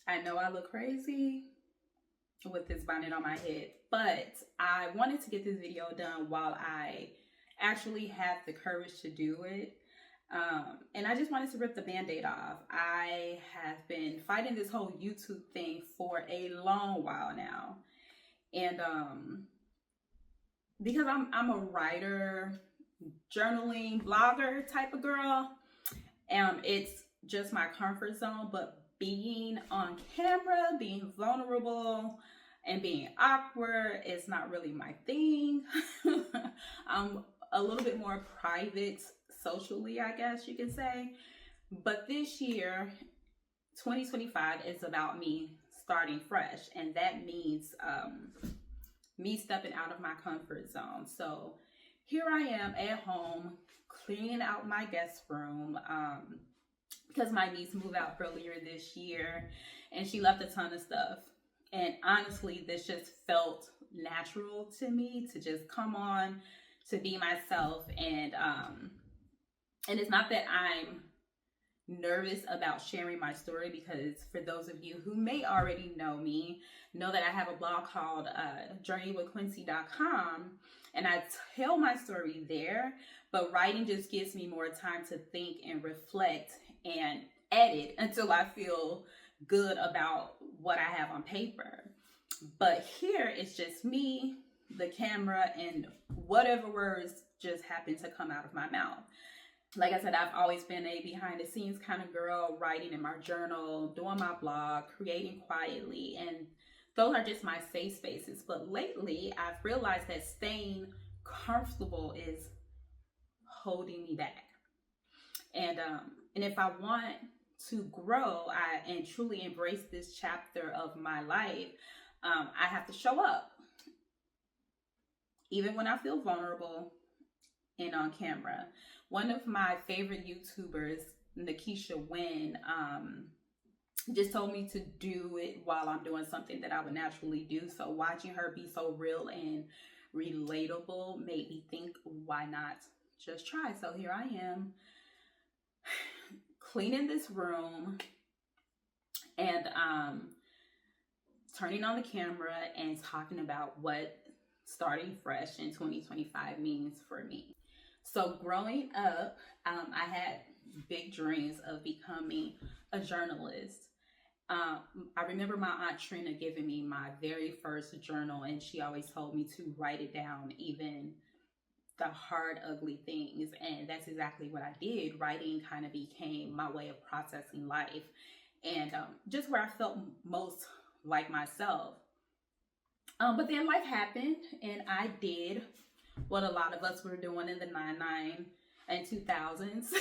I know I look crazy with this bonnet on my head, but I wanted to get this video done while I actually have the courage to do it. And I just wanted to rip the band-aid off. I have been fighting this whole YouTube thing for a long while now. And because I'm a writer, journaling, blogger type of girl, it's just my comfort zone. But being on camera, being vulnerable, and being awkward is not really my thing. I'm a little bit more private socially, I guess you could say. But this year, 2025, is about me starting fresh, and that means me stepping out of my comfort zone. So here I am at home cleaning out my guest room because my niece moved out earlier this year and she left a ton of stuff. And honestly, this just felt natural to me to just come on, to be myself. And it's not that I'm nervous about sharing my story, because for those of you who may already know me, know that I have a blog called journeywithquincy.com, and I tell my story there, but writing just gives me more time to think and reflect and edit until I feel good about what I have on paper. But here it's just me, the camera, and whatever words just happen to come out of my mouth. Like I said, I've always been a behind the scenes kind of girl, writing in my journal, doing my blog, creating quietly, and those are just my safe spaces. But lately, I've realized that staying comfortable is holding me back. And if I want to grow and truly embrace this chapter of my life, I have to show up, even when I feel vulnerable and on camera. One of my favorite YouTubers, Nikisha Wynn, just told me to do it while I'm doing something that I would naturally do. So watching her be so real and relatable made me think, why not just try? So here I am cleaning this room and turning on the camera and talking about what starting fresh in 2025 means for me. So growing up, I had big dreams of becoming a journalist. I remember my Aunt Trina giving me my very first journal, and she always told me to write it down, even the hard, ugly things. And that's exactly what I did. Writing kind of became my way of processing life and just where I felt most like myself. But then life happened, and I did what a lot of us were doing in the 99 and 2000s.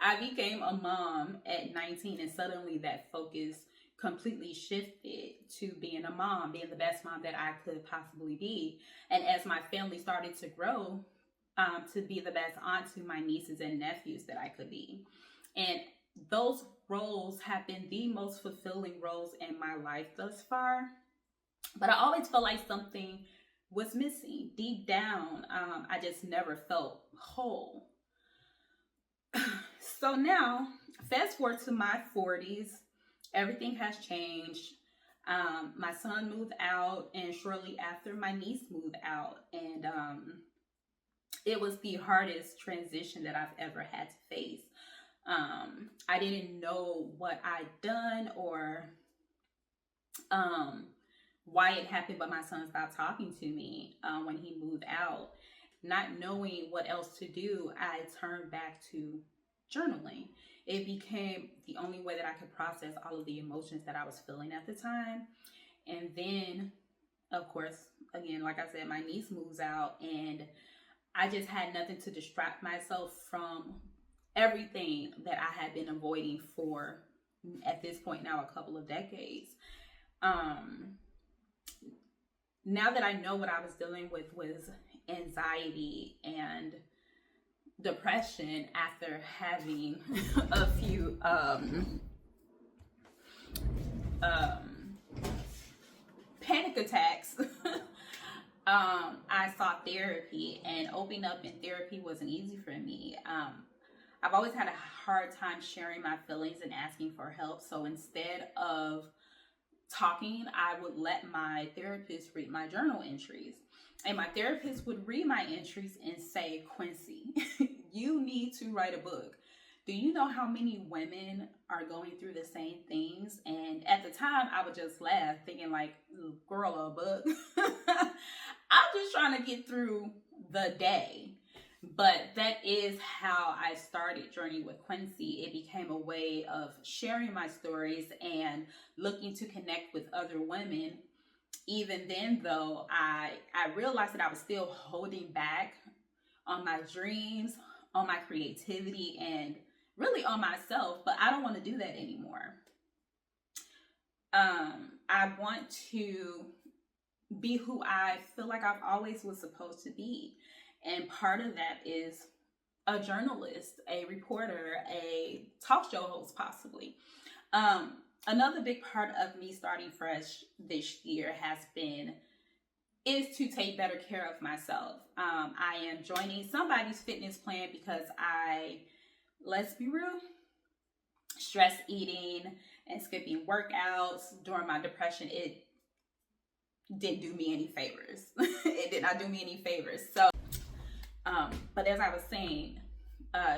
I became a mom at 19, and suddenly that focus completely shifted to being a mom, being the best mom that I could possibly be. And as my family started to grow, to be the best aunt to my nieces and nephews that I could be. And those roles have been the most fulfilling roles in my life thus far. But I always felt like something was missing. Deep down, I just never felt whole. So now, fast forward to my 40s, everything has changed. My son moved out, and shortly after, my niece moved out. And it was the hardest transition that I've ever had to face. I didn't know what I'd done or why it happened, but my son stopped talking to me when he moved out. Not knowing what else to do, I turned back to journaling. It became the only way that I could process all of the emotions that I was feeling at the time. And then, of course, again, like I said, my niece moves out, and I just had nothing to distract myself from everything that I had been avoiding for, at this point now, a couple of decades. Now that I know what I was dealing with was anxiety and depression after having a few panic attacks, I sought therapy, and opening up in therapy wasn't easy for me. I've always had a hard time sharing my feelings and asking for help. So instead of talking, I would let my therapist read my journal entries. And my therapist would read my entries and say, Quincy, you need to write a book. Do you know how many women are going through the same things? And at the time, I would just laugh, thinking like, girl, a book. I'm just trying to get through the day. But that is how I started Journey with Quincy. It became a way of sharing my stories and looking to connect with other women. Even then, though, I realized that I was still holding back on my dreams, on my creativity, and really on myself. But I don't want to do that anymore. I want to be who I feel like I've always was supposed to be. And part of that is a journalist, a reporter, a talk show host, possibly. Another big part of me starting fresh this year is to take better care of myself. I am joining somebody's fitness plan because let's be real, stress eating and skipping workouts during my depression, it didn't do me any favors. It did not do me any favors. So, but as I was saying,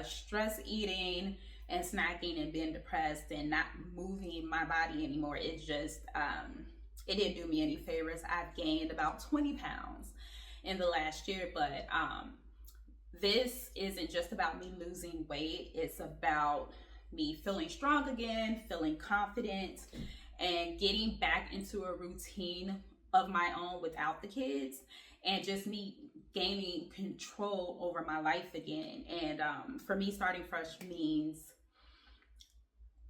stress eating and snacking and being depressed and not moving my body anymore, it just, it didn't do me any favors. I've gained about 20 pounds in the last year, but this isn't just about me losing weight. It's about me feeling strong again, feeling confident, and getting back into a routine of my own without the kids, and just me gaining control over my life again. And for me, starting fresh means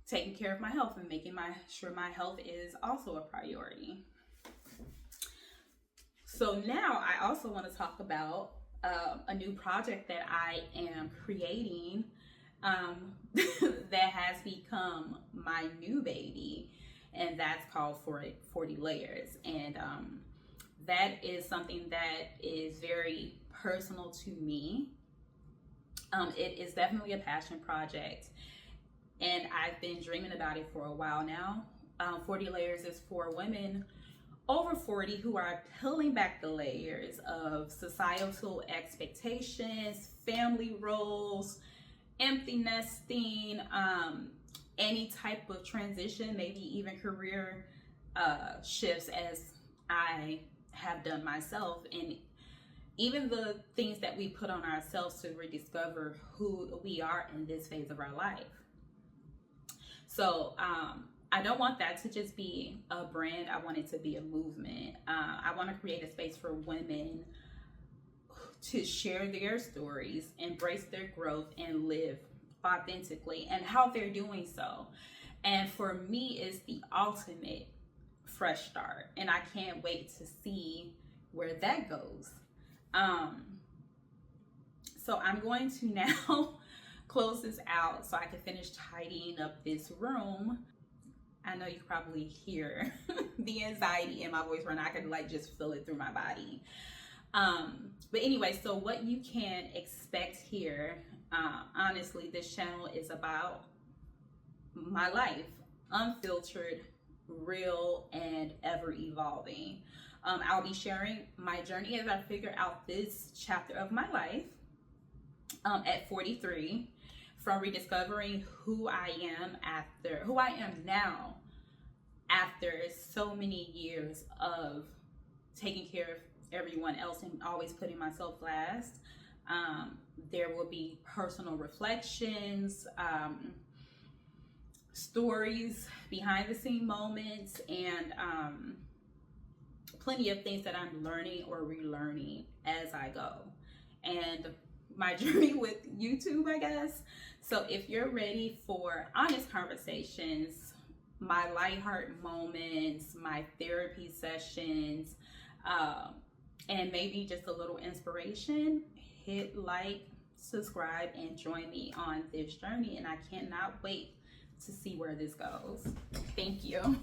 taking care of my health and making sure my health is also a priority. So now I also want to talk about a new project that I am creating that has become my new baby, and that's called 40 Layers. And that is something that is very personal to me. It is definitely a passion project, and I've been dreaming about it for a while now. 40 Layers is for women over 40 who are peeling back the layers of societal expectations, family roles, empty nesting, any type of transition, maybe even career shifts, as I have done myself, and even the things that we put on ourselves to rediscover who we are in this phase of our life. So I don't want that to just be a brand. I want it to be a movement. I want to create a space for women to share their stories, embrace their growth, and live authentically, and how they're doing so. And for me, it's the ultimate fresh start, and I can't wait to see where that goes. So I'm going to now close this out so I can finish tidying up this room. I know you probably hear the anxiety in my voice right now. I can just feel it through my body. But anyway, so what you can expect here, honestly, this channel is about my life, unfiltered, real, and ever evolving. I'll be sharing my journey as I figure out this chapter of my life at 43, from rediscovering who I am now after so many years of taking care of everyone else and always putting myself last. There will be personal reflections, stories, behind the scene moments, and plenty of things that I'm learning or relearning as I go. And my journey with YouTube, I guess. So if you're ready for honest conversations, my lighthearted moments, my therapy sessions, and maybe just a little inspiration, hit like, subscribe, and join me on this journey. And I cannot wait to see where this goes. Thank you.